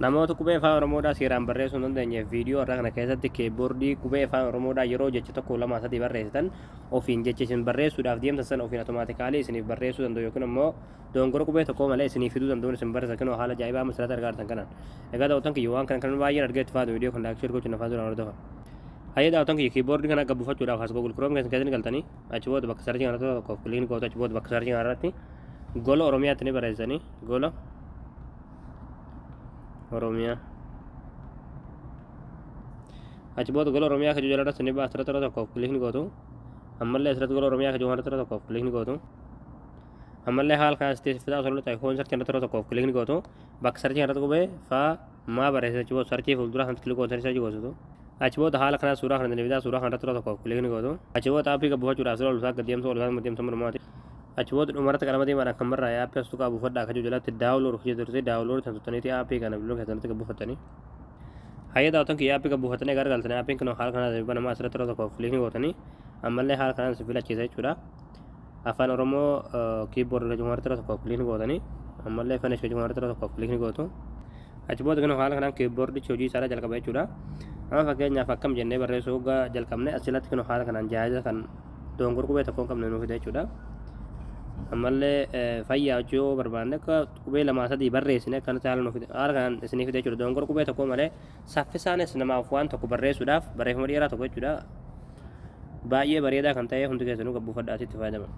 namoota qubee afaan oromoodhaa seeraan barreessuu hin dandeenyeef viidiyoo irraa kana keessatti keeboordii qubee afaan oromoodhaa yeroo jecha tokko lama sadii barreessitan ofiin jecha isin barreessuudhaaf deemtan sana ofiin automaatikaalii isiniif barreessuu danda'u yookiin immoo dongora qubee tokko malee isiniif fiduu danda'uun isin barreessa kunoo haala ajaa'ibaa masirratti argaatan kanaan egaa daawwatan kiyya waan kana kan baay'een argeetti faatu viidiyoo kan daakshii gochuun nafaa duraan hordofa hayyee daawwatan kiyya kiiboordii kana gabbuufachuudhaaf as Google Chrome keessatti galtanii achi booda bakka sarjii kana tokko kiliin gootu achi booda bakka sarjii kana irratti gola oromiyaatti ni barreessanii gola oromiyaa achi booda gola oromiyaa kajuu jala irratti ni baas irratti tokko kiliin gootu ammallee asirratti gola oromiyaa kajuu irratti tokko kiliin gootu ammallee haala kana sitti fidaa osoo ta'e foon sarchii irratti tokko kiliin gootu bakka sarchii irratti qubee faa maa barreessa achi booda sarchii fuuldura kan kilikoo sarchii gootu achi booda haala kana suuraa kana fidaa suuraa kana irratti tokko kiliin gootu achi booda aappii gabbuufachuudhaaf sirra olsaa gaddeemsa olsaa maddeemsa mormaati achi booda dhumarratti qalama diimaadhaan kan barraa aappii as tuqaa buufadhaa kajuu jalatti daawulood hojii turte daawulood kan tuttaniiti aappii kana biloo keessatti gabbuufattanii hayyee daawwatan kiyya aappii gabbuufatanii gargaltanii aappiin kun haala kanaa banamaa asirratti tokko kiliin gootanii ammallee haala kanaan si filachiisa jechuudha afaan oromoo kiiboordi kajuu irratti tokko kiliin gootanii ammallee fanish kajuu irratti tokko kiliin gootu achi booda kan haala kanaan kiiboordichi hojii isaa jalqaba jechuudha amma fakkeenyaaf akkam jennee barreessuu jalqabne asirratti kan haala kanaan jaajiza kan dongor qubee tokko hin qabne nuuf fida jechuudha ammallee fayyaa hojii barbaanne akka qubee lamaa sadii barreessine akkanatti haala nuuf haala kanaan isiniif fida jechuudha dongor qubee tokko malee saffisaanis namaaf waan tokko barreessuudhaaf barreeffama dheeraa tokko jechuudha baay'ee bareedaa kan ta'e hundi keessanuu gabbuufadhaatti itti fayyadaman.